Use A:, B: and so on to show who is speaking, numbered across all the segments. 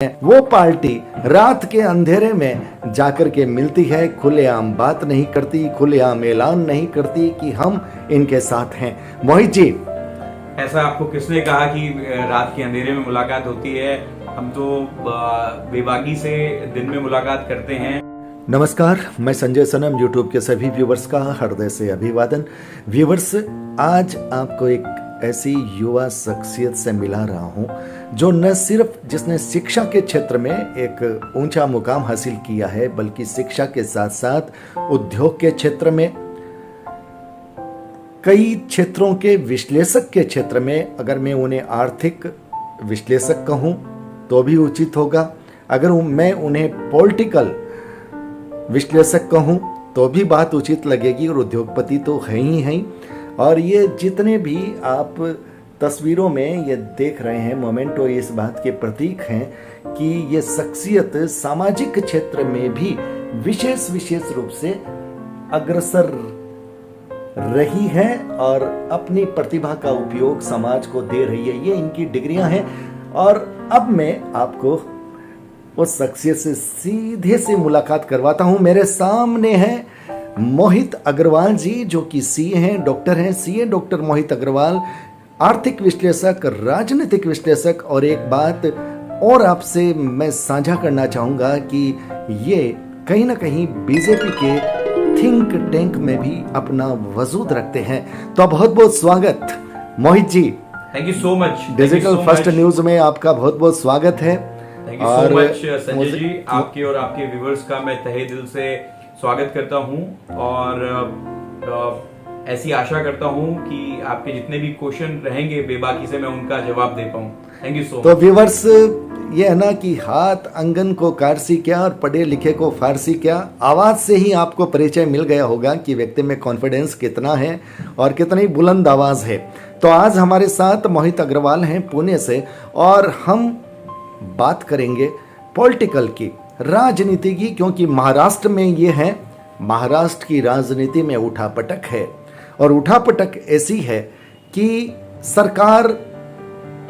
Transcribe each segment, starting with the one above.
A: वो पार्टी रात के अंधेरे में जाकर के मिलती है, खुलेआम बात नहीं करती, खुलेआम ऐलान नहीं करती कि हम इनके साथ हैं। मोहित जी,
B: ऐसा आपको किसने कहा कि रात के अंधेरे में मुलाकात होती है? हम तो बेबाकी से दिन में मुलाकात करते हैं।
A: नमस्कार, मैं संजय सनम यूट्यूब के सभी व्यूवर्स का हृदय से अभिवादन। व्यूवर्स, आज आपको एक ऐसी युवा शख्सियत से मिला रहा हूं जो न सिर्फ जिसने शिक्षा के क्षेत्र में एक ऊंचा मुकाम हासिल किया है, बल्कि शिक्षा के साथ साथ उद्योग के क्षेत्र में, कई क्षेत्रों के विश्लेषक के क्षेत्र में, अगर मैं उन्हें आर्थिक विश्लेषक कहूं तो भी उचित होगा, अगर मैं उन्हें पॉलिटिकल विश्लेषक कहूं तो भी बात उचित लगेगी, और उद्योगपति तो है ही हैं। और ये जितने भी आप तस्वीरों में ये देख रहे हैं मोमेंटो, इस बात के प्रतीक हैं कि ये शख्सियत सामाजिक क्षेत्र में भी विशेष रूप से अग्रसर रही है और अपनी प्रतिभा का उपयोग समाज को दे रही है। ये इनकी डिग्रियां हैं। और अब मैं आपको उस शख्सियत से सीधे से मुलाकात करवाता हूं। मेरे सामने है मोहित अग्रवाल जी, जो कि सीए हैं, डॉक्टर हैं, सीए डॉक्टर मोहित अग्रवाल, आर्थिक विश्लेषक, राजनीतिक विश्लेषक। और एक बात और आपसे मैं साझा करना चाहूंगा कि ये कहीं ना कहीं बीजेपी के थिंक टैंक में भी अपना वजूद रखते हैं। तो बहुत बहुत स्वागत Mohit ji.
B: Thank you so much.
A: Digital first news में आपका बहुत बहुत स्वागत है।
B: Thank you so much Sanjay ji, आपके और आपके व्यूवर्स का मैं तहे दिल से स्वागत करता हूं और ऐसी आशा करता हूं कि आपके जितने भी क्वेश्चन रहेंगे बेबाकी से मैं उनका जवाब दे पाऊं। Thank you so much.
A: तो व्यूवर्स, ये है ना कि हाथ अंगन को कारसी क्या और पढ़े लिखे को फारसी क्या। आवाज से ही आपको परिचय मिल गया होगा कि व्यक्ति में कॉन्फिडेंस कितना है और कितनी बुलंद आवाज है। तो आज हमारे साथ मोहित अग्रवाल हैं पुणे से, और हम बात करेंगे पॉलिटिकल की, राजनीति की, क्योंकि महाराष्ट्र में ये है, महाराष्ट्र की राजनीति में उठापटक है। और उठापटक ऐसी है कि सरकार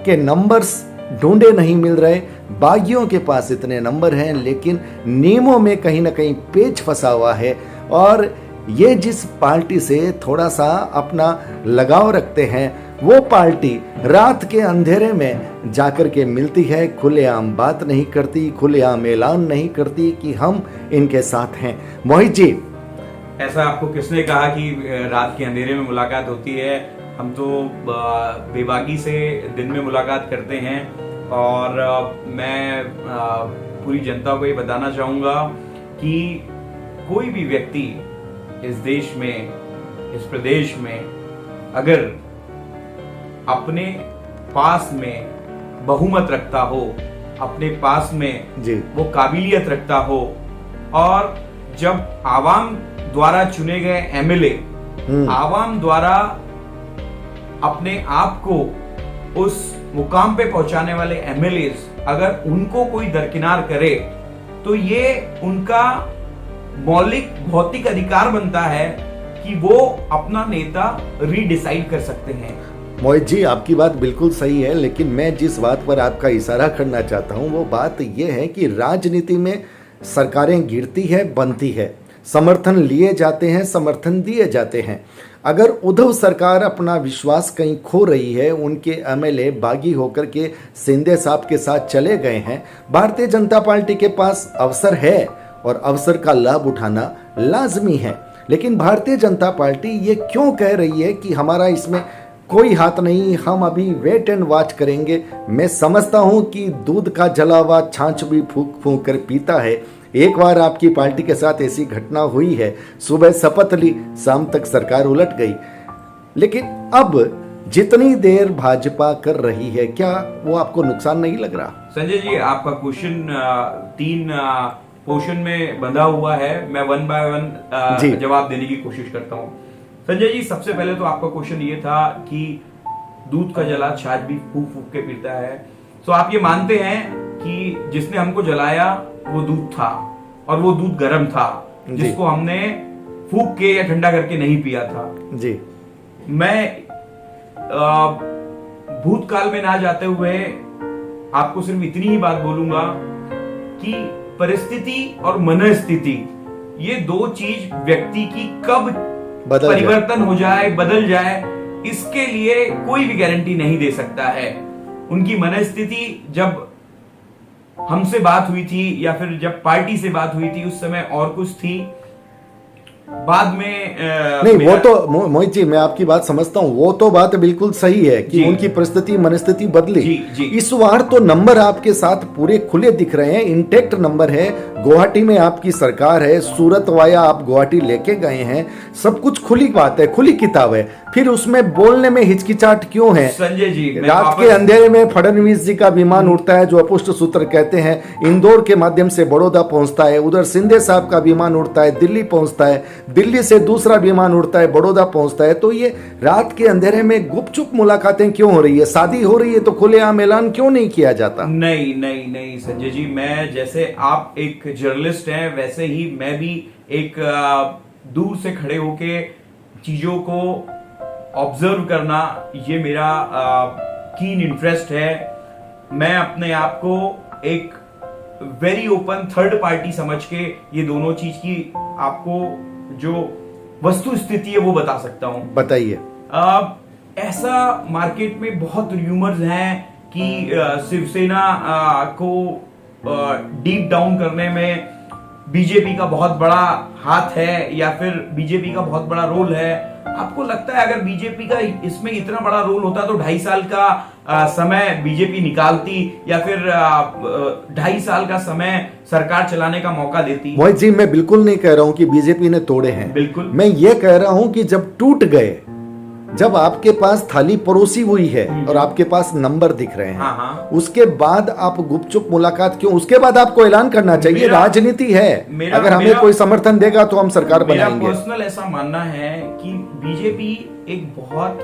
A: के नंबर्स ढूंढे नहीं मिल रहे, बागियों के पास इतने नंबर हैं लेकिन नियमों में कहीं ना कहीं पेच फंसा हुआ है। और ये जिस पार्टी से थोड़ा सा अपना लगाव रखते हैं, वो पार्टी रात के अंधेरे में जाकर के मिलती है, खुलेआम बात नहीं करती, खुलेआम ऐलान नहीं करती कि हम इनके साथ हैं। मोहित जी,
B: ऐसा आपको किसने कहा कि रात के अंधेरे में मुलाकात होती है? हम तो बेबाकी से दिन में मुलाकात करते हैं। और मैं पूरी जनता को ये बताना चाहूँगा कि कोई भी व्यक्ति इस देश में, इस प्रदेश में, अगर अपने पास में बहुमत रखता हो, अपने पास में
A: जी
B: वो काबिलियत रखता हो, और जब आवाम द्वारा चुने गए एमएलए आवाम द्वारा अपने आप को उस मुकाम पे पहुंचाने वाले एमएलए, अगर उनको कोई दरकिनार करे तो ये उनका मौलिक भौतिक अधिकार बनता है कि वो अपना नेता रीडिसाइड कर सकते हैं।
A: मोहित जी, आपकी बात बिल्कुल सही है, लेकिन मैं जिस बात पर आपका इशारा करना चाहता हूं वो बात यह है कि राजनीति में सरकारें गिरती है, बनती है, समर्थन लिए जाते हैं, समर्थन दिए जाते हैं। अगर उद्धव सरकार अपना विश्वास कहीं खो रही है, उनके एमएलए बागी होकर के शिंदे साहब के साथ चले गए हैं, भारतीय जनता पार्टी के पास अवसर है और अवसर का लाभ उठाना लाजमी है। लेकिन भारतीय जनता पार्टी ये क्यों कह रही है कि हमारा इसमें कोई हाथ नहीं, हम अभी वेट एंड वॉच करेंगे? मैं समझता हूं कि दूध का जला हुआ छाछ भी फूंक फूंक कर पीता है। एक बार आपकी पार्टी के साथ ऐसी घटना हुई है, सुबह शपथ ली, शाम तक सरकार उलट गई। लेकिन अब जितनी देर भाजपा कर रही है, क्या वो आपको नुकसान नहीं लग रहा?
B: संजय जी, आपका क्वेश्चन 3 पोर्शन में बंधा हुआ है। मैं 1 बाय 1 जवाब देने की कोशिश करता हूँ। संजय जी, सबसे पहले तो आपका क्वेश्चन ये था कि दूध का जला छाछ भी फूंक फूंक के पीता है। तो आप ये मानते हैं कि जिसने हमको जलाया वो दूध था, और वो दूध गर्म था, जिसको हमने फूंक के या ठंडा करके नहीं पिया था।
A: जी,
B: मैं भूतकाल में ना जाते हुए आपको सिर्फ इतनी ही बात बोलूंगा कि परिस्थिति और मनस्थिति, ये दो चीज व्यक्ति की कब परिवर्तन हो जाए, बदल जाए, इसके लिए कोई भी गारंटी नहीं दे सकता है। उनकी मनस्थिति जब हमसे बात हुई थी या फिर जब पार्टी से बात हुई थी उस समय और कुछ थी, बाद में
A: नहीं, वो तो मोहित जी, मैं आपकी बात समझता हूँ, वो तो बात बिल्कुल सही है कि उनकी परिस्थिति मनस्थिति बदली।
B: जी।
A: इस बार तो नंबर आपके साथ पूरे खुले दिख रहे हैं, इंटेक्ट नंबर है, गुवाहाटी में आपकी सरकार है, सूरत वाया आप गुवाहाटी लेके गए हैं, सब कुछ खुली बात है, खुली किताब है, फिर उसमें बोलने में हिचकिचाहट क्यों है?
B: संजय जी,
A: रात के अंधेरे में फडणवीस जी का विमान उड़ता है जो अपुष्ट सूत्र कहते हैं, इंदौर के माध्यम से बड़ौदा पहुंचता है, उधर शिंदे साहब का विमान उड़ता है, दिल्ली पहुंचता है, दिल्ली से दूसरा विमान उड़ता है, बड़ौदा पहुंचता है। तो ये रात के अंधेरे में गुपचुप मुलाकातें क्यों हो रही है? शादी हो रही है तो खुलेआम ऐलान क्यों नहीं किया जाता?
B: नहीं संजय जी, मैं जैसे आप एक जर्नलिस्ट हैं वैसे ही मैं भी एक दूर से खड़े होके चीजों को ऑब्जर्व करना, ये मेरा कीन इंटरेस्ट है। मैं अपने आप को एक वेरी ओपन थर्ड पार्टी समझ के ये दोनों चीज की आपको जो वस्तु स्थिति है वो बता सकता हूं।
A: बताइए।
B: ऐसा मार्केट में बहुत र्यूमर्स हैं कि शिवसेना को डीप डाउन करने में बीजेपी का बहुत बड़ा हाथ है या फिर बीजेपी का बहुत बड़ा रोल है। आपको लगता है अगर बीजेपी का इसमें इतना बड़ा रोल होता तो 2.5 साल का समय बीजेपी निकालती या फिर 2.5 साल का समय सरकार चलाने का मौका देती?
A: मोहित जी, मैं बिल्कुल नहीं कह रहा हूं कि बीजेपी ने तोड़े हैं,
B: बिल्कुल
A: मैं ये कह रहा हूं कि जब टूट गए, जब आपके पास थाली परोसी हुई है और आपके पास नंबर दिख रहे हैं, उसके बाद आप गुपचुप मुलाकात क्यों? उसके बाद आपको ऐलान करना चाहिए, राजनीति है। अगर हमें कोई समर्थन देगा तो हम सरकार बनाएंगे।
B: मेरा पर्सनल ऐसा मानना है कि बीजेपी एक बहुत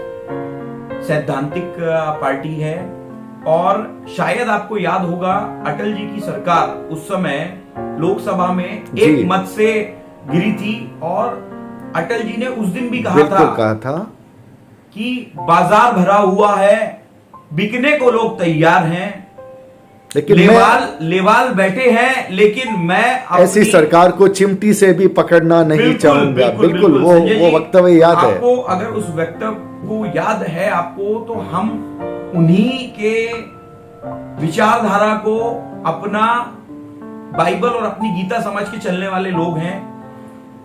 B: सैद्धांतिक पार्टी है और शायद आपको याद होगा अटल जी की सरकार उस समय लोकसभा में एक मत से गिरी थी और अटल जी ने उस दिन भी कहा था कि बाजार भरा हुआ है, बिकने को लोग तैयार हैं, लेकिन लेवाल बैठे हैं, लेकिन मैं
A: ऐसी सरकार को चिमटी से भी पकड़ना नहीं चाहूंगा। बिल्कुल वो वक्तव्य याद है
B: आपको। अगर उस वक्तव्य को याद है आपको, तो हम उन्हीं के विचारधारा को अपना बाइबल और अपनी गीता समझ के चलने वाले लोग हैं।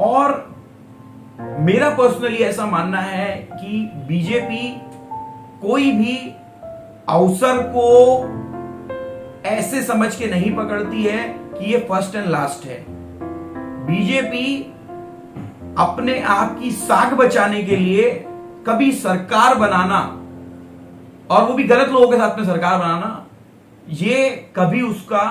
B: और मेरा पर्सनली ऐसा मानना है कि बीजेपी कोई भी अवसर को ऐसे समझ के नहीं पकड़ती है कि ये फर्स्ट एंड लास्ट है। बीजेपी अपने आप की साख बचाने के लिए कभी सरकार बनाना, और वो भी गलत लोगों के साथ में सरकार बनाना, ये कभी उसका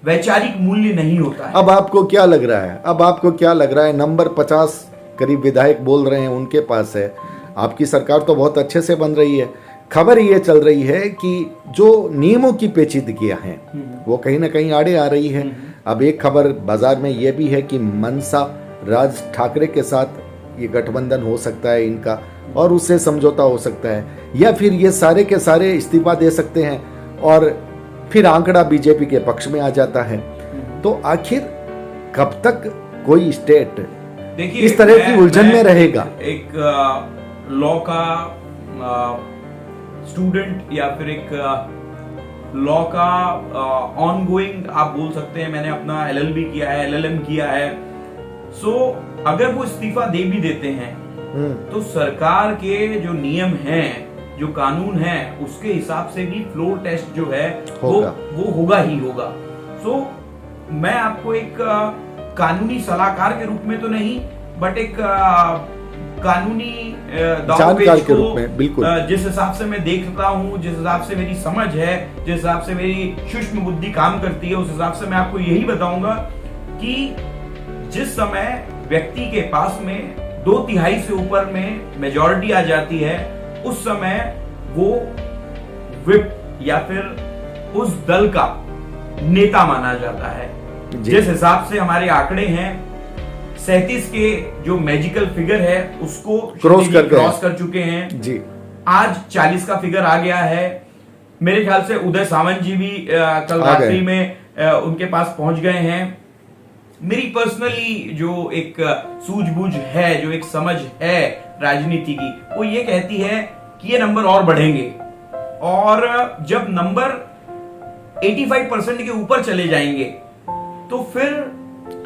B: वैचारिक मूल्य नहीं होता है।
A: अब आपको क्या लग रहा है? नंबर 50 करीब विधायक बोल रहे हैं उनके पास है, आपकी सरकार तो बहुत अच्छे से बन रही है। खबर ये चल रही है कि जो नियमों की पेचीदगियां हैं वो कहीं ना कहीं आड़े आ रही है। अब एक खबर बाजार में ये भी है कि मनसा राज ठाकरे के साथ ये गठबंधन हो सकता है इनका, और उससे समझौता हो सकता है, या फिर ये सारे के सारे इस्तीफा दे सकते हैं और फिर आंकड़ा बीजेपी के पक्ष में आ जाता है। तो आखिर कब तक कोई स्टेट इस तरह की उलझन में रहेगा?
B: एक लॉ का स्टूडेंट या फिर एक लॉ का ऑनगोइंग आप बोल सकते हैं, मैंने अपना एलएलबी किया है, एलएलएम किया है। सो अगर वो इस्तीफा दे भी देते हैं तो सरकार के जो नियम हैं, जो कानून है, उसके हिसाब से भी फ्लोर टेस्ट जो है वो होगा ही होगा। सो मैं आपको एक कानूनी सलाहकार के रूप में तो नहीं, बट एक कानूनी
A: जानकार के रूप में, बिल्कुल
B: जिस हिसाब से मैं देखता हूँ, जिस हिसाब से मेरी समझ है, जिस हिसाब से मेरी सूक्ष्म बुद्धि काम करती है, उस हिसाब से मैं आपको यही बताऊंगा कि जिस समय व्यक्ति के पास में 2/3 से ऊपर में मेजॉरिटी आ जाती है, उस समय वो विप या फिर उस दल का नेता माना जाता है। जिस हिसाब से हमारे आंकड़े हैं, 37 के जो मैजिकल फिगर है उसको क्रॉस कर चुके हैं जी। आज 40 का फिगर आ गया है। मेरे ख्याल से उदय सामंत जी भी कल
A: आ गए।
B: रात्रि में उनके पास पहुंच गए हैं। मेरी पर्सनली जो एक सूझबूझ है, जो एक समझ है राजनीति की, वो ये कहती है कि ये नंबर और बढ़ेंगे, और जब नंबर 85% के ऊपर चले जाएंगे तो फिर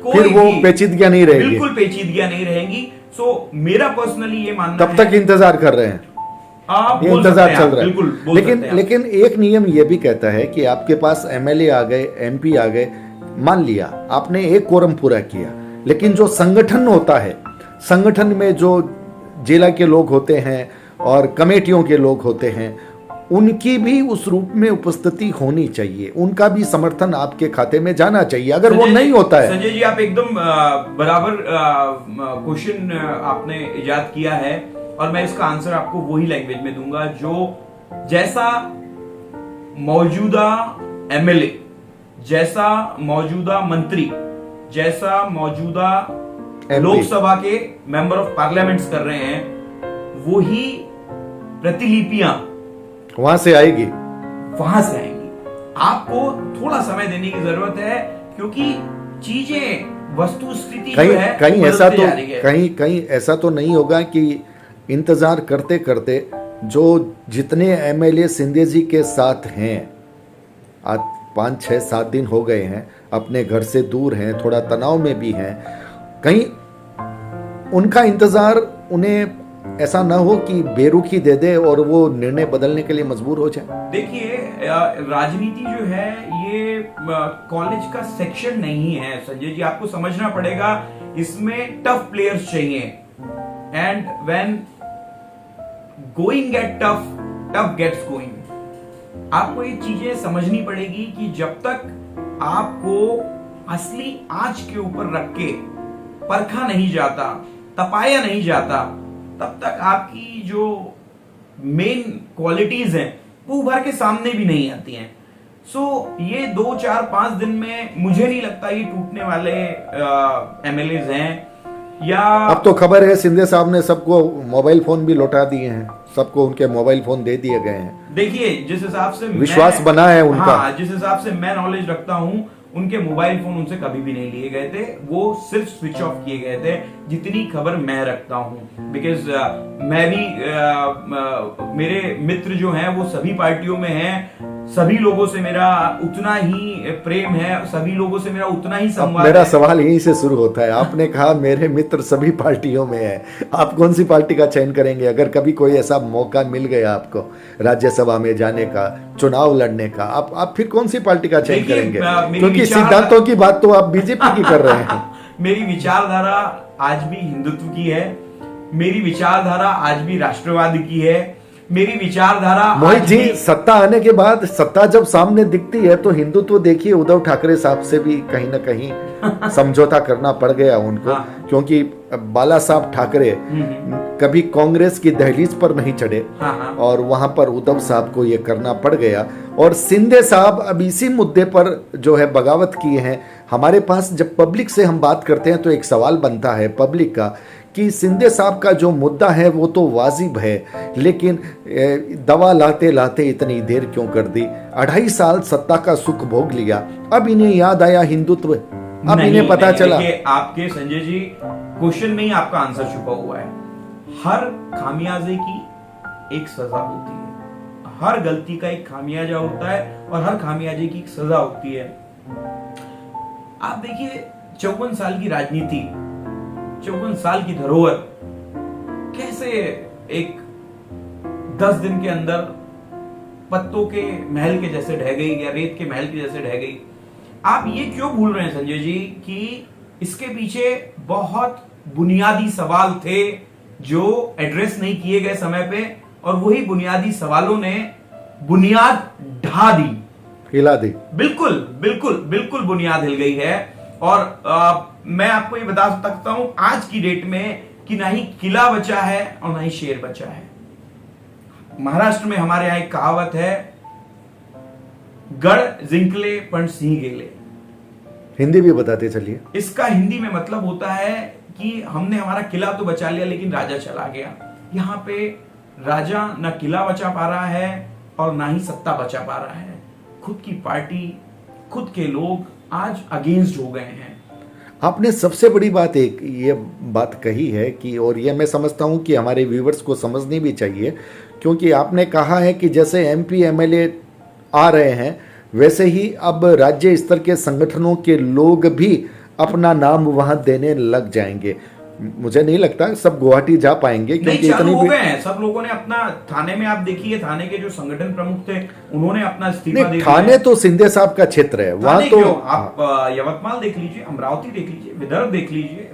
A: फिर वो पेचीदगियां नहीं रहेगी,
B: बिल्कुल पेचीदगियां नहीं रहेंगी। सो मेरा पर्सनली ये मानना
A: तब तक इंतजार कर रहे हैं,
B: आप
A: ये
B: बोल
A: इंतजार
B: सकते हैं,
A: चल
B: आप
A: रहा
B: बिल्कुल
A: है।
B: बोल सकते हैं आप।
A: लेकिन एक नियम ये भी कहता है कि आपके पास एमएलए आ गए, एमपी आ गए, मान लिया आपने एक कोरम पूरा किया, लेकिन जो संगठन होता है, संगठन में जो जिला के लोग होते हैं और कमेटियों के लोग होते हैं, उनकी भी उस रूप में उपस्थिति होनी चाहिए, उनका भी समर्थन आपके खाते में जाना चाहिए। अगर वो नहीं होता है,
B: संजय जी आप एकदम बराबर क्वेश्चन आपने इजाद किया है, और मैं इसका आंसर आपको वही लैंग्वेज में दूंगा जो जैसा मौजूदा एमएलए, जैसा मौजूदा मंत्री, जैसा मौजूदा
A: MP,
B: लोकसभा के मेंबर ऑफ पार्लियामेंट्स कर रहे हैं, वही प्रतिलिपियां
A: वहां से आएगी।
B: वहां से आएंगी। आपको थोड़ा समय देने की जरूरत है, क्योंकि चीजें, वस्तु स्थिति जो है
A: कहीं
B: वो
A: ऐसा
B: बदलती
A: तो
B: जा रही है।
A: कहीं ऐसा तो नहीं होगा कि इंतजार करते करते जो जितने एमएलए सिंधे जी के साथ हैं, आज 5, 6, 7 दिन हो गए हैं, अपने घर से दूर हैं, थोड़ा तनाव में भी हैं, कहीं उनका इंतजार उन्हें ऐसा ना हो कि बेरुखी दे दे और वो निर्णय बदलने के लिए मजबूर हो जाए।
B: देखिए राजनीति जो है ये कॉलेज का सेक्शन नहीं है संजय जी, आपको समझना पड़ेगा, इसमें टफ प्लेयर्स चाहिए, and when going get tough, tough gets going. आपको ये चीजें समझनी पड़ेगी कि जब तक आपको असली आंच के ऊपर रख के परखा नहीं जाता, तपाया नहीं जाता, तब तक आपकी जो मेन क्वालिटीज हैं वो उभर के सामने भी नहीं आती हैं। सो ये 2, 4, 5 दिन में मुझे नहीं लगता ये टूटने वाले एमएलएज हैं। या
A: अब तो खबर है सिंधे साहब ने सबको मोबाइल फोन भी लौटा दिए हैं, सबको उनके मोबाइल फोन दे दिए गए हैं।
B: देखिए जिस हिसाब से
A: विश्वास बना है उनका।
B: हाँ, जिस हिसाब से मैं नॉलेज रखता हूं, उनके मोबाइल फोन उनसे कभी भी नहीं लिए गए थे, वो सिर्फ स्विच ऑफ किए गए थे, जितनी खबर मैं रखता हूं। बिकॉज मैं भी मेरे मित्र जो हैं वो सभी पार्टियों में हैं, सभी लोगों से मेरा उतना ही प्रेम है, सभी लोगों से मेरा उतना ही संवाद
A: मेरा
B: है।
A: सवाल यहीं से शुरू होता है। आपने कहा मेरे मित्र सभी पार्टियों में है, आप कौन सी पार्टी का चयन करेंगे? अगर कभी कोई ऐसा मौका मिल गया आपको राज्यसभा में जाने का, चुनाव लड़ने का, आप फिर कौन सी पार्टी का चयन
B: देखिए,
A: करेंगे?
B: मेरी
A: क्योंकि
B: विचार-
A: सिद्धांतों की बात तो आप बीजेपी की कर रहे हैं।
B: मेरी विचारधारा आज भी हिंदुत्व की है, मेरी विचारधारा आज भी राष्ट्रवाद की है, मेरी विचारधारा
A: मोहित
B: आज
A: जी,
B: भी-
A: सत्ता आने के बाद सत्ता जब सामने दिखती है तो हिंदुत्व देखिए उद्धव ठाकरे साहब से भी कहीं ना कहीं समझौता करना पड़ गया उनको।
B: हाँ।
A: क्योंकि बाला साहब ठाकरे कभी कांग्रेस की दहलीज पर नहीं चढ़े,
B: हाँ, हाँ।
A: और वहां पर उद्धव साहब को ये करना पड़ गया। और सिंधे साहब अब इसी मुद्दे पर जो है बगावत किए हैं। हमारे पास जब पब्लिक से हम बात करते हैं तो एक सवाल बनता है पब्लिक का कि सिंधे साहब का जो मुद्दा है वो तो वाजिब है, लेकिन दवा लाते लाते इतनी देर क्यों कर दी? 2.5 साल सत्ता का सुख भोग लिया, अब इन्हें याद आया हिंदुत्व, अब
B: नहीं,
A: इन्हें पता
B: नहीं,
A: चला।
B: देखिए, आपके संजय जी क्वेश्चन में ही आपका आंसर छुपा हुआ है। हर खामियाजे की एक सजा होती है, हर गलती का एक खामियाजा होता है, और हर खामियाजे की एक सजा होती है। आप देखिए 54 साल की राजनीति, 54 साल की धरोहर कैसे एक 10 दिन के अंदर पत्तों के महल के जैसे ढह गई, या रेत के महल के जैसे ढह गई। आप ये क्यों भूल रहे हैं संजय जी कि इसके पीछे बहुत बुनियादी सवाल थे जो एड्रेस नहीं किए गए समय पे, और वही बुनियादी सवालों ने बुनियाद ढा दी,
A: हिला दी।
B: बिल्कुल बिल्कुल बिल्कुल बुनियाद हिल गई है। और मैं आपको ये बता सकता हूं आज की डेट में कि ना ही किला बचा है और ना ही शेर बचा है। महाराष्ट्र में हमारे यहां एक कहावत है, गढ़ जिंकले पण सिंह गेले।
A: हिंदी भी बताते चलिए।
B: इसका हिंदी में मतलब होता है कि हमने हमारा किला तो बचा लिया, लेकिन राजा चला गया। यहां पे राजा न किला बचा पा रहा है और ना ही सत्ता बचा पा रहा है। खुद की पार्टी, खुद के लोग आज अगेंस्ट हो गए हैं।
A: आपने सबसे बड़ी बात एक ये बात कही है कि, और ये मैं समझता हूँ कि हमारे व्यूवर्स को समझनी भी चाहिए, क्योंकि आपने कहा है कि जैसे एमपी एमएलए आ रहे हैं वैसे ही अब राज्य स्तर के संगठनों के लोग भी अपना नाम वहां देने लग जाएंगे। मुझे नहीं लगता सब गुवाहाटी जा पाएंगे, क्योंकि
B: चालू
A: इतनी
B: हो गए हैं। सब लोगों ने अपना, थाने में आप देखिए, थाने के जो संगठन प्रमुख थे उन्होंने अपना इस्तीफा दे दिया।
A: थाने तो सिंधे साहब का क्षेत्र है, वहां तो
B: आप यवतमाल देख लीजिए, अमरावती देख लीजिए, विदर्भ देख लीजिए,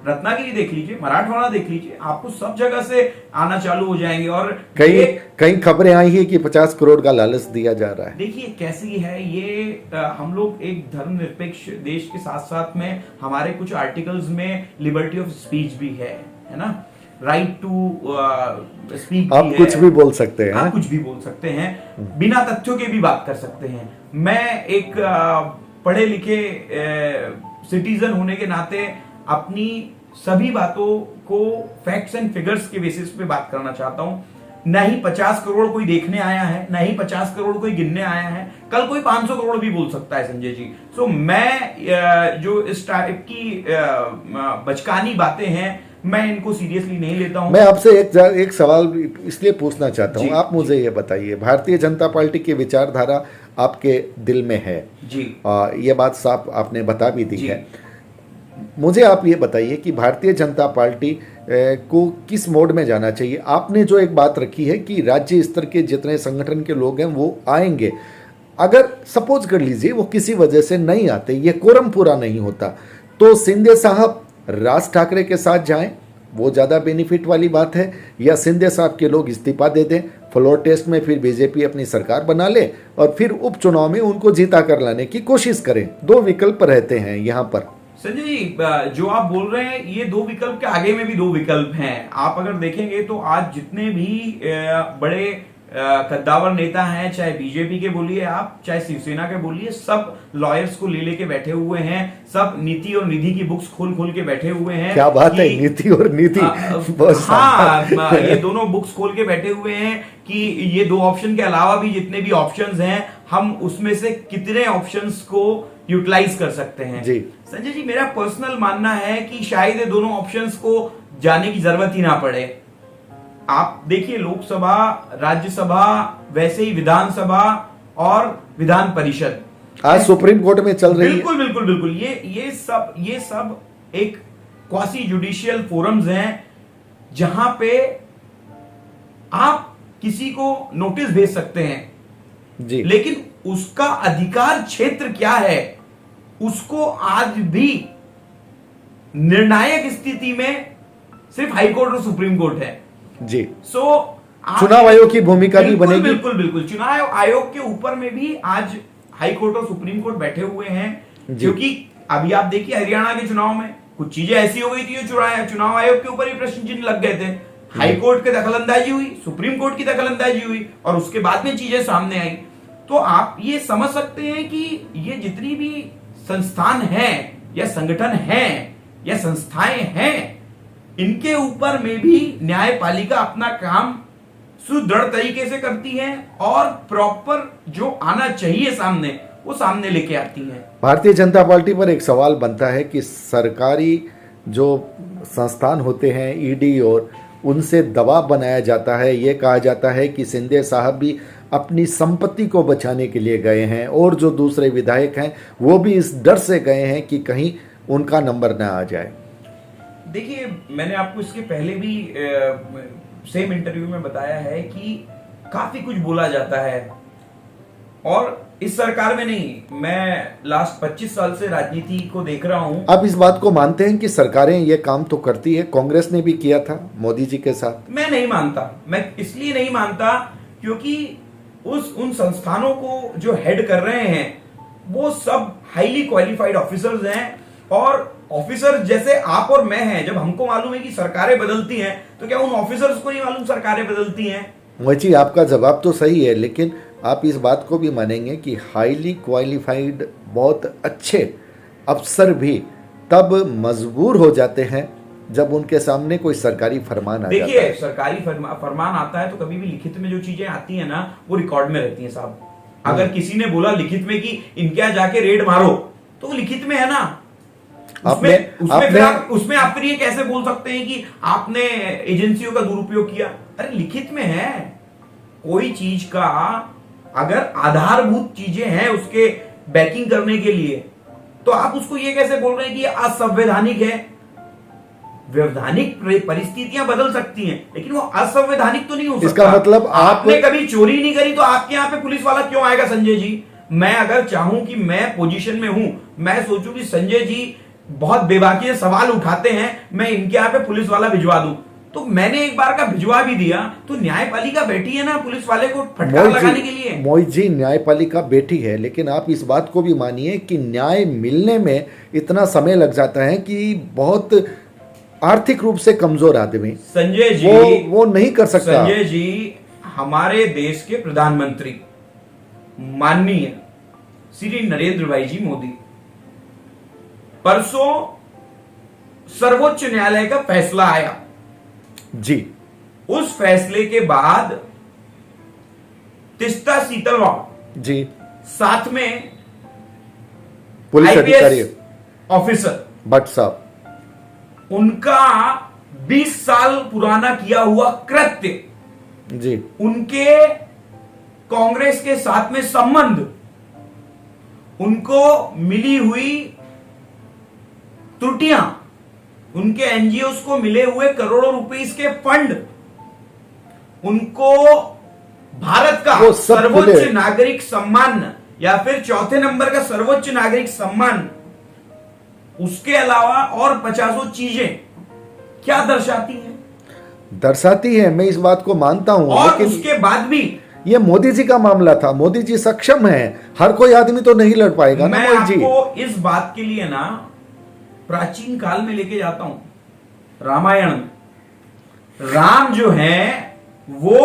B: रत्नागिरी देख लीजिए, मराठवाड़ा देख लीजिए, आपको सब जगह से आना चालू हो जाएंगे। और
A: कई खबरें आई है कि 50 करोड़ का लालच दिया जा रहा है।
B: देखिए कैसी है ये, हम लोग एक धर्मनिरपेक्ष देश के साथ साथ में हमारे कुछ आर्टिकल्स में लिबर्टी ऑफ स्पीच भी है ना, राइट टू स्पीक।
A: आप कुछ भी बोल सकते हैं,
B: आप कुछ भी बोल सकते हैं, बिना तथ्यों के भी बात कर सकते हैं। मैं एक पढ़े लिखे सिटीजन होने के नाते अपनी सभी बातों को फैक्ट्स एंड फिगर्स के बेसिस पे बात करना चाहता हूं। न ही 50 करोड़ कोई देखने आया है, न ही 50 करोड़ कोई गिनने आया है। कल कोई 500 करोड़ भी बोल सकता है संजय जी। सो मैं जो इस टाइप की बचकानी बातें हैं, मैं इनको सीरियसली नहीं लेता हूं।
A: मैं आपसे एक सवाल इसलिए पूछना चाहता हूं, आप मुझे ये बताइए, भारतीय जनता पार्टी की विचारधारा आपके दिल में है
B: जी,
A: ये बात साफ आपने बता भी दी है। मुझे आप ये बताइए कि भारतीय जनता पार्टी को किस मोड में जाना चाहिए। आपने जो एक बात रखी है कि राज्य स्तर के जितने संगठन के लोग हैं वो आएंगे, अगर सपोज कर लीजिए वो किसी वजह से नहीं आते, ये कोरम पूरा नहीं होता, तो शिंदे साहब राज ठाकरे के साथ जाएं, वो ज़्यादा बेनिफिट वाली बात है, या शिंदे साहब के लोग इस्तीफा दे दें, फ्लोर टेस्ट में फिर बीजेपी अपनी सरकार बना ले और फिर उपचुनाव में उनको जीता कर लाने की कोशिश करें। दो विकल्प रहते हैं यहाँ पर।
B: संजय जी, जो आप बोल रहे हैं ये दो विकल्प के आगे में भी दो विकल्प हैं। आप अगर देखेंगे तो आज जितने भी बड़े कद्दावर नेता हैं, चाहे बीजेपी के बोलिए आप, चाहे शिवसेना के बोलिए, सब लॉयर्स को ले लेके बैठे हुए हैं, सब नीति और निधि की बुक्स खोल खोल के बैठे हुए हैं।
A: क्या बात है, नीति और निधि।
B: हाँ, ये दोनों बुक्स खोल के बैठे हुए हैं कि ये दो ऑप्शन के अलावा भी जितने भी ऑप्शंस हैं, हम उसमें से कितने ऑप्शंस को यूटिलाइज कर सकते हैं।
A: जी
B: संजय जी, मेरा पर्सनल मानना है कि शायद ये दोनों ऑप्शंस को जाने की जरूरत ही ना पड़े। आप देखिए, लोकसभा, राज्यसभा, वैसे ही विधानसभा और विधान परिषद
A: आज सुप्रीम कोर्ट में चल रही है।
B: बिल्कुल बिल्कुल बिल्कुल, ये सब एक क्वासी जुडिशियल फोरम्स हैं जहां पे आप किसी को नोटिस भेज सकते हैं
A: जी,
B: लेकिन उसका अधिकार क्षेत्र क्या है उसको आज भी निर्णायक स्थिति में सिर्फ हाईकोर्ट और सुप्रीम कोर्ट है जी।
A: चुनाव आयोग की भूमिका भी बनेगी।
B: बिल्कुल बिल्कुल, चुनाव आयोग के ऊपर में भी आज हाईकोर्ट और सुप्रीम कोर्ट बैठे हुए हैं, क्योंकि अभी आप देखिए हरियाणा के चुनाव में कुछ चीजें ऐसी हो गई थी जो चुनाव आयोग के ऊपर ही प्रश्न चिन्ह लग गए थे। हाई कोर्ट की दखलंदाजी हुई, सुप्रीम कोर्ट की दखलंदाजी हुई और उसके बाद में चीजें सामने आई। तो आप ये समझ सकते हैं कि ये जितनी भी संस्थान हैं या संगठन हैं या संस्थाएं हैं, इनके ऊपर में भी न्यायपालिका अपना काम सुदृढ़ तरीके से करती है और प्रॉपर जो आना चाहिए सामने, वो सामने लेके आती है।
A: भारतीय जनता पार्टी पर एक सवाल बनता है कि सरकारी जो संस्थान होते हैं, ईडी, और उनसे दबाव बनाया जाता है। ये कहा जाता है कि शिंदे साहब भी अपनी संपत्ति को बचाने के लिए गए हैं और जो दूसरे विधायक हैं वो भी इस डर से गए हैं कि कहीं उनका नंबर ना आ जाए।
B: देखिए, मैंने आपको इसके पहले भी सेम इंटरव्यू में बताया है कि काफी कुछ बोला जाता है और इस सरकार में नहीं, मैं लास्ट 25 साल से राजनीति को देख रहा हूं।
A: आप इस बात को मानते हैं कि सरकारें ये काम तो करती है? कांग्रेस ने भी किया था मोदी जी के साथ।
B: मैं नहीं मानता। मैं इसलिए नहीं मानता क्योंकि उन संस्थानों को जो हेड कर रहे हैं वो सब हाईली क्वालिफाइड ऑफिसर्स हैं, और ऑफिसर जैसे आप और मैं हैं। जब हमको मालूम है कि सरकारें बदलती हैं तो क्या उन ऑफिसर्स को नहीं मालूम सरकारें बदलती हैं?
A: जी, आपका जवाब तो सही है, लेकिन आप इस बात को भी मानेंगे कि हाईली क्वालिफाइड बहुत अच्छे अफसर भी तब मजबूर हो जाते हैं जब उनके सामने कोई सरकारी फरमान आ जाता
B: देखिए,
A: है।
B: सरकारी फरमान आता है तो कभी भी लिखित में जो चीजें आती है ना, वो रिकॉर्ड में रहती हैं साहब। अगर किसी ने बोला लिखित में कि इनके यहाँ जाके रेड मारो, तो वो लिखित में है ना। उसमें आप फिर ये कैसे बोल सकते हैं कि आपने एजेंसियों का दुरुपयोग किया? अरे लिखित में है। कोई चीज का अगर आधारभूत चीजें हैं उसके बैकिंग करने के लिए, तो आप उसको ये कैसे बोल रहे हैं कि ये असंवैधानिक है? वैधानिक परिस्थितियां बदल सकती हैं, लेकिन वो असंवैधानिक तो नहीं हो सकता।
A: इसका मतलब
B: आपने कभी चोरी नहीं करी तो आपके यहाँ पे पुलिस वाला क्यों आएगा संजय जी? मैं अगर चाहूं कि मैं पोजीशन में हूं, मैं सोचूं कि संजय जी बहुत बेबाकी से सवाल उठाते हैं, मैं इनके यहाँ पे पुलिस वाला भिजवा दूं, तो मैंने एक बार का भिजवा भी दिया, तो न्यायपालिका बैठी है ना पुलिस वाले को फटकार लगाने के लिए।
A: मोहित जी, न्यायपालिका बैठी है, लेकिन आप इस बात को भी मानिए कि न्याय मिलने में इतना समय लग जाता है कि बहुत आर्थिक रूप से कमजोर आदमी
B: संजय जी
A: वो नहीं कर सकता।
B: संजय जी, हमारे देश के प्रधानमंत्री माननीय श्री नरेंद्र भाई जी मोदी, परसों सर्वोच्च न्यायालय का फैसला आया
A: जी।
B: उस फैसले के बाद तीस्ता सीतलवाड़
A: जी,
B: साथ में
A: पुलिस अधिकारी
B: ऑफिसर
A: भट्ट साहब,
B: उनका 20 साल पुराना किया हुआ कृत्य,
A: जी,
B: उनके कांग्रेस के साथ में संबंध, उनको मिली हुई त्रुटियां, उनके एनजीओस को मिले हुए करोड़ों रुपए के फंड, उनको भारत का सर्वोच्च नागरिक सम्मान या फिर चौथे नंबर का सर्वोच्च नागरिक सम्मान, उसके अलावा और 50 चीजें क्या दर्शाती हैं? मैं इस बात को मानता हूं, और
A: लेकिन
B: उसके बाद भी
A: ये मोदी जी का मामला था। मोदी जी सक्षम है, हर कोई आदमी तो नहीं लड़ पाएगा ना मोदी जी।
B: मैं आपको इस बात के लिए ना प्राचीन काल में लेके जाता हूं। रामायण में राम जो है वो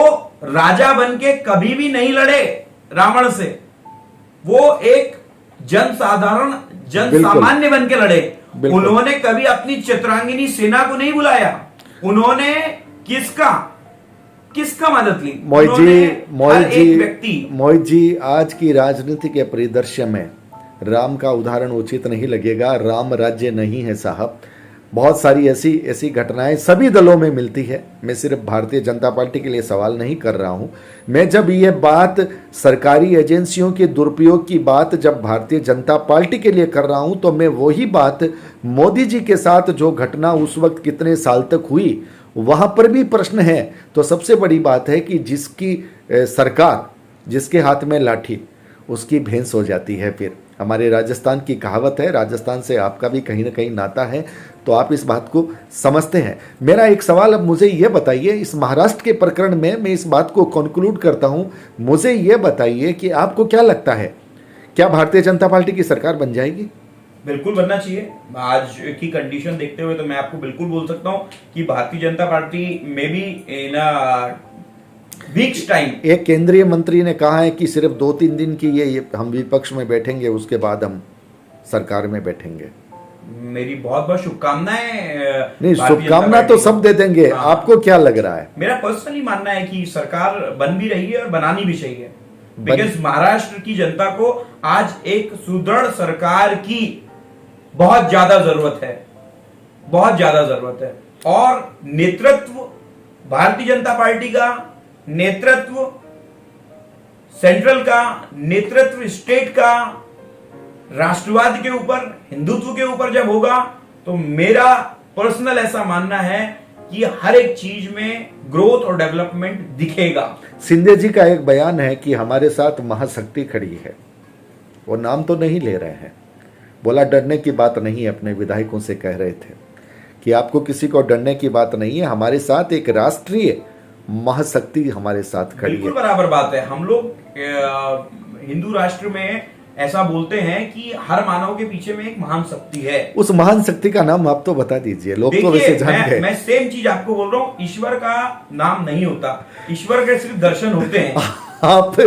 B: राजा बन के कभी भी नहीं लड़े रावण से, वो एक जनसाधारण जन सामान्य बन के लड़े। उन्होंने कभी अपनी चित्रांगिनी सेना को नहीं बुलाया, उन्होंने किसका मदद ली?
A: मोहित जी, आज की राजनीति के परिदृश्य में राम का उदाहरण उचित नहीं लगेगा। राम राज्य नहीं है साहब। बहुत सारी ऐसी घटनाएं सभी दलों में मिलती है। मैं सिर्फ भारतीय जनता पार्टी के लिए सवाल नहीं कर रहा हूं। मैं जब ये बात सरकारी एजेंसियों के दुरुपयोग की बात जब भारतीय जनता पार्टी के लिए कर रहा हूं, तो मैं वही बात मोदी जी के साथ जो घटना उस वक्त कितने साल तक हुई, वहां पर भी प्रश्न है। तो सबसे बड़ी बात है कि जिसकी सरकार, जिसके हाथ में लाठी, उसकी भैंस हो जाती है। फिर हमारे राजस्थान की कहावत है, राजस्थान से आपका भी कहीं ना कहीं नाता है, तो आप इस बात को समझते हैं। मेरा एक सवाल अब मुझे ये बताइए, इस महाराष्ट्र के प्रकरण में मैं इस बात को कंक्लूड करता हूं। मुझे ये बताइए कि आपको क्या लगता है, क्या भारतीय जनता पार्टी की सरकार बन जाएगी?
B: बिल्कुल बनना चाहिए। आज की कंडीशन देखते हुए तो मैं आपको बिल्कुल बोल सकता हूं कि भारतीय जनता पार्टी में भी वीक्स टाइम।
A: एक केंद्रीय मंत्री ने कहा है कि सिर्फ 2-3 दिन की ये हम विपक्ष में बैठेंगे, उसके बाद हम सरकार में बैठेंगे।
B: मेरी बहुत बहुत शुभकामनाएं।
A: नहीं, शुभकामना तो सब दे देंगे। हाँ। आपको क्या लग रहा है?
B: मेरा पर्सनली मानना है कि सरकार बन भी रही है और बनानी भी चाहिए, बिकॉज महाराष्ट्र की जनता को आज एक सुदृढ़ सरकार की बहुत ज्यादा जरूरत है, बहुत ज्यादा जरूरत है। और नेतृत्व भारतीय जनता पार्टी का, नेतृत्व सेंट्रल का, नेतृत्व स्टेट का, राष्ट्रवाद के ऊपर, हिंदुत्व के ऊपर जब होगा, तो मेरा पर्सनल ऐसा मानना है कि हर एक चीज में ग्रोथ और डेवलपमेंट दिखेगा।
A: शिंदे जी का एक बयान है कि हमारे साथ महाशक्ति खड़ी है। वो नाम तो नहीं ले रहे हैं, बोला डरने की बात नहीं है। अपने विधायकों से कह रहे थे कि आपको किसी को डरने की बात नहीं है, हमारे साथ एक राष्ट्रीय महाशक्ति हमारे साथ खड़ी है।
B: बिल्कुल बराबर बात है। हम लोग हिंदू राष्ट्र में ऐसा बोलते हैं कि हर मानव के पीछे में एक महान शक्ति है।
A: उस महान शक्ति का नाम आप तो बता दीजिए, लोग तो वैसे जान गए।
B: मैं सेम चीज आपको बोल रहा हूँ, ईश्वर का नाम नहीं होता, ईश्वर के सिर्फ दर्शन होते हैं।
A: आप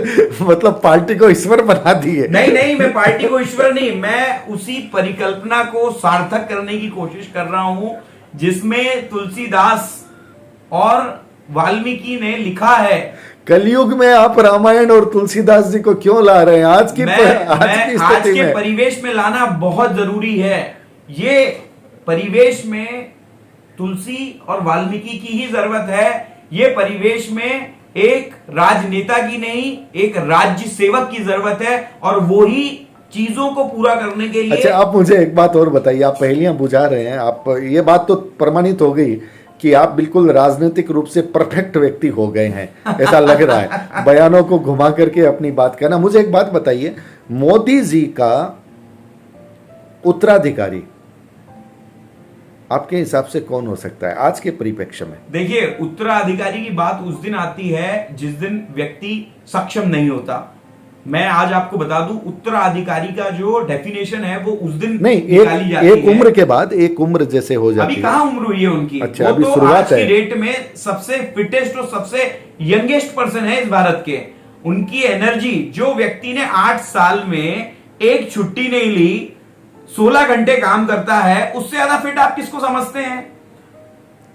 A: मतलब पार्टी को ईश्वर बना दिए?
B: नहीं, मैं पार्टी को ईश्वर नहीं, मैं उसी परिकल्पना को सार्थक करने की कोशिश कर रहा हूं जिसमें तुलसीदास और वाल्मीकि ने लिखा है।
A: कलयुग में आप रामायण और तुलसीदास जी को क्यों ला रहे हैं आज की
B: आज
A: स्थिति
B: के
A: में?
B: परिवेश में लाना बहुत जरूरी है। ये परिवेश में तुलसी और वाल्मीकि की ही जरूरत है। ये परिवेश में एक राजनेता की नहीं, एक राज्य सेवक की जरूरत है, और वो ही चीजों को पूरा करने के लिए।
A: अच्छा, आप मुझे एक बात और बताइए, आप पहेलियां बुझा रहे हैं, आप ये बात तो प्रमाणित हो गई कि आप बिल्कुल राजनीतिक रूप से परफेक्ट व्यक्ति हो गए हैं, ऐसा लग रहा है बयानों को घुमा करके अपनी बात करना। मुझे एक बात बताइए, मोदी जी का उत्तराधिकारी आपके हिसाब से कौन हो सकता है आज के परिप्रेक्ष्य में?
B: देखिए, उत्तराधिकारी की बात उस दिन आती है जिस दिन व्यक्ति सक्षम नहीं होता। मैं आज आपको बता दूं, उत्तराधिकारी का जो डेफिनेशन है वो उस दिन
A: नहीं,
B: निकाली जाती
A: एक
B: है।
A: उम्र के बाद, एक उम्र जैसे हो जाती है।
B: अभी कहां उम्र हुई है उनकी?
A: अच्छा,
B: वो
A: अभी
B: तो
A: शुरुआत
B: आज की
A: है।
B: डेट में सबसे फिटेस्ट और सबसे यंगेस्ट पर्सन है इस भारत के। उनकी एनर्जी, जो व्यक्ति ने 8 साल में एक छुट्टी नहीं ली, 16 घंटे काम करता है, उससे ज्यादा फिट आप किसको समझते हैं?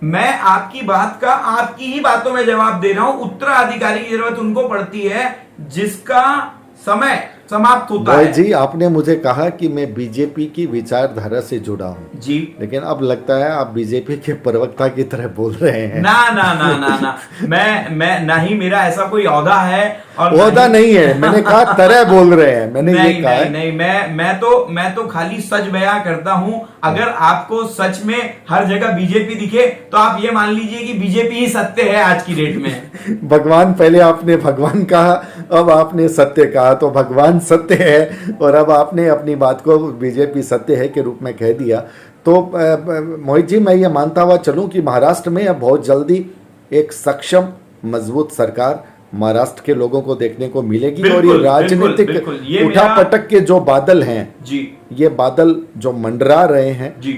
B: मैं आपकी बात का आपकी ही बातों में जवाब दे रहा हूं। उत्तराधिकारी की जरूरत उनको पड़ती है जिसका समय समाप्त होता
A: भाई
B: है।
A: जी, आपने मुझे कहा कि मैं बीजेपी की विचारधारा से जुड़ा हूं
B: जी,
A: लेकिन अब लगता है आप बीजेपी के प्रवक्ता की तरह बोल रहे हैं।
B: ना ना ना ना ना, मैं ना ही मेरा ऐसा कोई औहदा है, और
A: ओहदा नहीं है, मैंने कहा तरह बोल रहे हैं, मैंने ये
B: नहीं
A: कहा है।
B: नहीं, मैं तो खाली सच बयां करता हूं। अगर आपको सच में हर जगह बीजेपी दिखे तो आप ये मान लीजिए कि बीजेपी ही सत्य है आज की डेट में।
A: भगवान, पहले आपने भगवान कहा, अब आपने सत्य कहा, तो भगवान सत्य है और अब आपने अपनी बात को बीजेपी सत्य है के रूप में कह दिया। तो मोहित जी, मैं ये मानता हुआ चलूं कि महाराष्ट्र में अब बहुत जल्दी एक सक्षम मजबूत सरकार महाराष्ट्र के लोगों को देखने को मिलेगी, और ये राजनीतिक उठापटक के जो बादल हैं
B: जी,
A: ये बादल जो मंडरा रहे हैं
B: जी,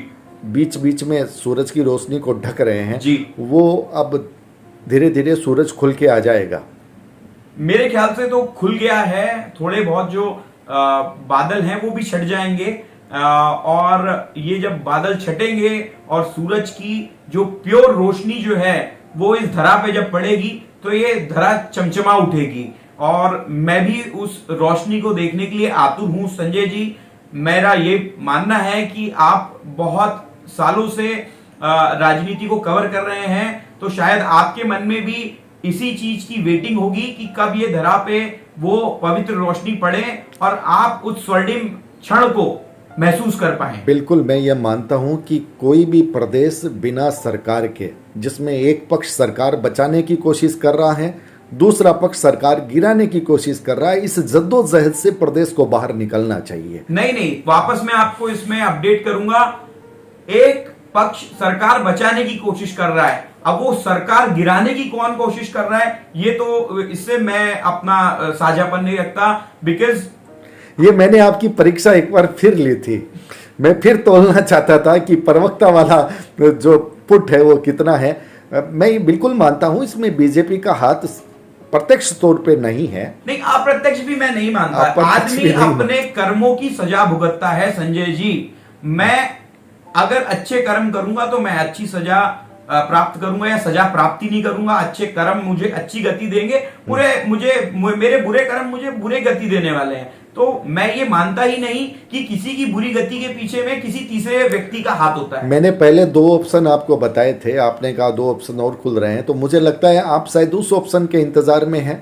A: बीच बीच में सूरज की रोशनी को ढक रहे हैं
B: जी,
A: वो अब धीरे धीरे सूरज खुल के आ जाएगा।
B: मेरे ख्याल से तो खुल गया है। थोड़े बहुत जो बादल हैं वो भी छट जाएंगे, और ये जब बादल छटेंगे और सूरज की जो प्योर रोशनी जो है वो इस धरा पे जब पड़ेगी तो ये धरा चमचमा उठेगी, और मैं भी उस रोशनी को देखने के लिए आतुर हूं। संजय जी, मेरा ये मानना है कि आप बहुत सालों से राजनीति को कवर कर रहे हैं, तो शायद आपके मन में भी इसी चीज की वेटिंग होगी कि कब ये धरा पे वो पवित्र रोशनी पड़े और आप उस स्वर्णिम क्षण को महसूस कर पाए।
A: बिल्कुल, मैं ये मानता हूं कि कोई भी प्रदेश बिना सरकार के, जिसमें एक पक्ष सरकार बचाने की कोशिश कर रहा है, दूसरा पक्ष सरकार गिराने की कोशिश कर रहा है, इस जद्दोजहद से प्रदेश को बाहर निकलना चाहिए।
B: नहीं, वापस मैं आपको इसमें अपडेट करूंगा। एक पक्ष सरकार बचाने की कोशिश कर रहा है, अब वो सरकार गिराने की कौन कोशिश कर रहा है, ये तो इससे मैं अपना साझापन नहीं रखता। बिकॉज
A: ये मैंने आपकी परीक्षा एक बार फिर ली थी, मैं फिर तोलना चाहता था कि प्रवक्ता वाला जो पुट है वो कितना है। मैं बिल्कुल मानता हूं इसमें बीजेपी का हाथ प्रत्यक्ष तौर पे नहीं है।
B: नहीं, अप्रत्यक्ष भी मैं नहीं मानता। आदमी अपने कर्मों की सजा भुगतता है संजय जी। मैं अगर अच्छे कर्म करूंगा तो मैं अच्छी सजा प्राप्त करूंगा, या सजा प्राप्ति नहीं करूंगा। अच्छे कर्म मुझे अच्छी गति देंगे, मेरे बुरे कर्म मुझे बुरे गति देने वाले हैं। तो मैं ये मानता ही नहीं कि किसी की बुरी गति के पीछे में किसी तीसरे व्यक्ति का हाथ होता है।
A: मैंने पहले 2 ऑप्शन आपको बताए थे, आपने कहा 2 ऑप्शन और खुल रहे हैं, तो मुझे लगता है आप शायद उस ऑप्शन के इंतजार में हैं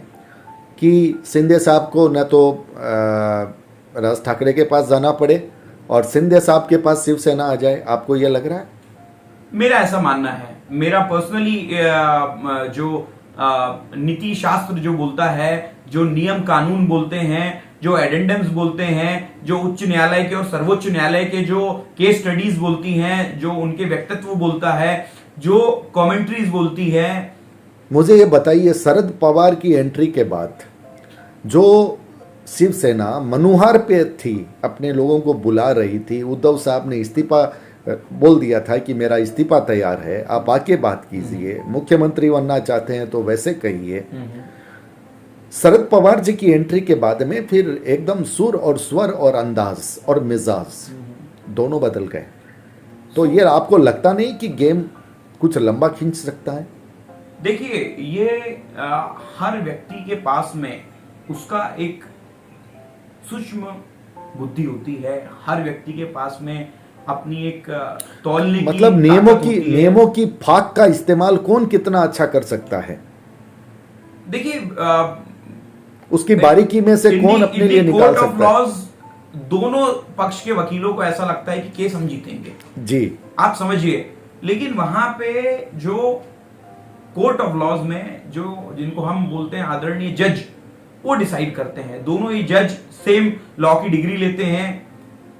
A: कि शिंदे साहब को न तो राज ठाकरे के पास जाना पड़े और शिंदे साहब के पास शिवसेना आ जाए। आपको यह लग रहा है?
B: मेरा ऐसा मानना है। मेरा पर्सनली जो नीति शास्त्र जो बोलता है, जो नियम कानून बोलते हैं, जो एडेंडम्स बोलते हैं, जो उच्च न्यायालय के और सर्वोच्च न्यायालय के जो केस स्टडीज बोलती हैं, जो उनके व्यक्तित्व बोलता है, जो कमेंट्रीज बोलती है।
A: मुझे ये बताइए, शरद पवार की एंट्री के बाद जो शिवसेना मनुहार पे थी, अपने लोगों को बुला रही थी, उद्धव साहब ने इस्तीफा बोल दिया था कि मेरा इस्तीफा तैयार है, आप आके बात कीजिए, मुख्यमंत्री बनना चाहते हैं तो वैसे कहिए। शरद पवार जी की एंट्री के बाद में फिर एकदम सुर और स्वर और अंदाज और मिजाज दोनों बदल गए। तो ये आपको लगता नहीं कि गेम कुछ लंबा खींच सकता है?
B: देखिए, ये हर व्यक्ति के पास में उसका एक सूक्ष्म बुद्धि होती है। हर व्यक्ति के पास में अपनी एक तौलने की
A: मतलब
B: ताकत होती है।
A: नियमों की फाक का इस्तेमाल कौन कितना अच्छा कर सकता है,
B: देखिए,
A: उसकी बारीकी में से कौन अपने लिए निकाल
B: कोर्ट ऑफ
A: सकता है?
B: लॉज दोनों पक्ष के वकीलों को ऐसा लगता है कि केस हम जीतेंगे,
A: जी,
B: आप समझिए। लेकिन वहां पे जो कोर्ट ऑफ लॉज में जो जिनको हम बोलते हैं आदरणीय जज, वो डिसाइड करते हैं। दोनों ही जज सेम लॉ की डिग्री लेते हैं।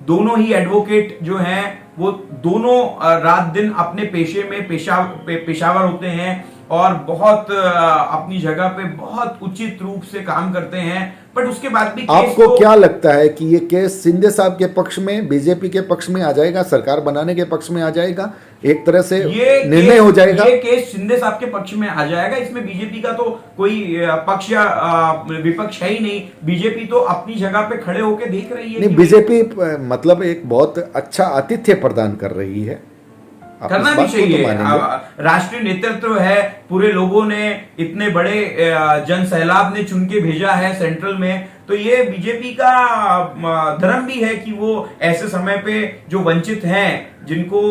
B: दोनों ही एडवोकेट जो हैं वो दोनों रात दिन अपने पेशे में पेशावर होते हैं और बहुत अपनी जगह पे बहुत उचित रूप से काम करते हैं। बट उसके बाद भी
A: आपको क्या लगता है कि ये केस शिंदे साहब के पक्ष में, बीजेपी के पक्ष में आ जाएगा, सरकार बनाने के पक्ष में आ जाएगा, एक तरह से निर्णय हो जाएगा?
B: ये केस शिंदे साहब के पक्ष में आ जाएगा। इसमें बीजेपी का तो कोई पक्ष या विपक्ष है ही नहीं। बीजेपी तो अपनी जगह पे खड़े होकर देख रही है।
A: नहीं, बीजेपी मतलब एक बहुत अच्छा आतिथ्य प्रदान कर रही है,
B: करना भी चाहिए। राष्ट्रीय नेतृत्व है, पूरे लोगों ने इतने बड़े जन सैलाब ने चुन के भेजा है सेंट्रल में, तो ये बीजेपी का धर्म भी है कि वो ऐसे समय पे जो वंचित हैं, जिनको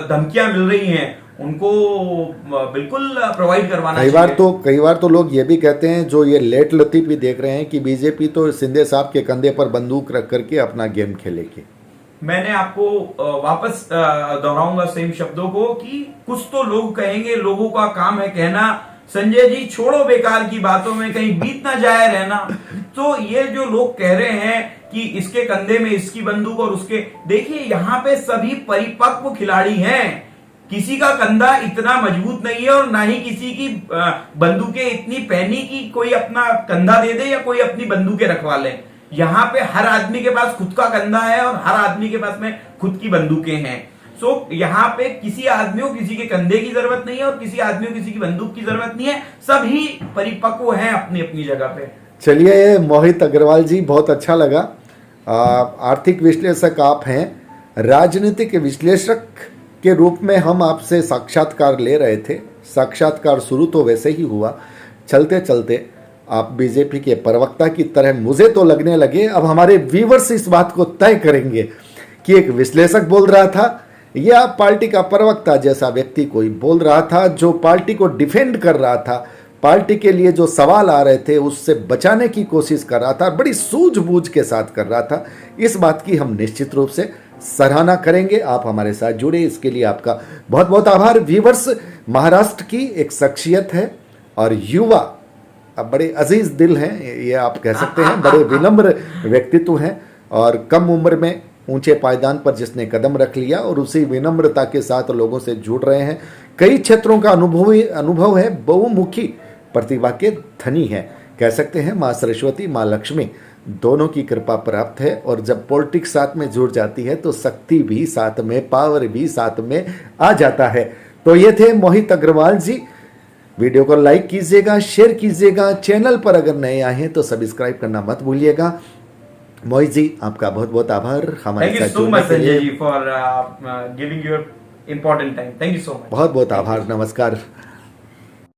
B: धमकियां मिल रही हैं, उनको बिल्कुल प्रोवाइड करवाना चाहिए।
A: कई बार तो लोग ये भी कहते हैं, जो ये लेट लतीफ भी देख रहे हैं, कि बीजेपी तो शिंदे साहब के कंधे पर बंदूक रख करके अपना गेम खेलेगी।
B: मैंने आपको वापस दोहराऊंगा सेम शब्दों को कि कुछ तो लोग कहेंगे, लोगों का काम है कहना, संजय जी छोड़ो बेकार की बातों में, कहीं बीत ना जाए रहना। तो ये जो लोग कह रहे हैं कि इसके कंधे में इसकी बंदूक और उसके, देखिए यहाँ पे सभी परिपक्व खिलाड़ी हैं। किसी का कंधा इतना मजबूत नहीं है और ना ही किसी की बंदूकें इतनी पहनी कि कोई अपना कंधा दे दे या कोई अपनी बंदूकें रखवा ले। यहाँ पे हर आदमी के पास खुद का कंधा है और हर आदमी के पास में खुद की बंदूकें हैं। सो यहाँ पे किसी आदमी को किसी के कंधे की जरूरत नहीं है और किसी आदमी को किसी की बंदूक की जरूरत नहीं है। सभी परिपक्व हैं अपनी अपनी जगह पे।
A: चलिए मोहित अग्रवाल जी, बहुत अच्छा लगा। आर्थिक विश्लेषक आप हैं, राजनीतिक विश्लेषक के रूप में हम आपसे साक्षात्कार ले रहे थे। साक्षात्कार शुरू तो वैसे ही हुआ, चलते चलते आप बीजेपी के प्रवक्ता की तरह मुझे तो लगने लगे। अब हमारे व्यूवर्स इस बात को तय करेंगे कि एक विश्लेषक बोल रहा था या पार्टी का प्रवक्ता जैसा व्यक्ति कोई बोल रहा था, जो पार्टी को डिफेंड कर रहा था, पार्टी के लिए जो सवाल आ रहे थे उससे बचाने की कोशिश कर रहा था, बड़ी सूझबूझ के साथ कर रहा था। इस बात की हम निश्चित रूप से सराहना करेंगे। आप हमारे साथ जुड़े, इसके लिए आपका बहुत बहुत आभार। व्यूवर्स, महाराष्ट्र की एक शख्सियत है और युवा, अब बड़े अजीज दिल हैं, ये आप कह सकते हैं, बड़े विनम्र व्यक्तित्व हैं और कम उम्र में ऊंचे पायदान पर जिसने कदम रख लिया और उसी विनम्रता के साथ लोगों से जुड़ रहे हैं। कई क्षेत्रों का अनुभव है, बहुमुखी प्रतिभा के धनी है, कह सकते हैं। माँ सरस्वती, माँ लक्ष्मी दोनों की कृपा प्राप्त है और जब पॉलिटिक्स साथ में जुड़ जाती है तो शक्ति भी साथ में, पावर भी साथ में आ जाता है। तो ये थे मोहित अग्रवाल जी। वीडियो को लाइक कीजिएगा, शेयर कीजिएगा, चैनल पर अगर नए आए हैं तो सब्सक्राइब करना मत भूलिएगा। मोहित जी, आपका बहुत बहुत आभार हमारे साथ जुड़ने के लिए।
B: Thank you so much, Sanjay ji, for giving your important time. Thank you so much.
A: बहुत बहुत आभार, नमस्कार।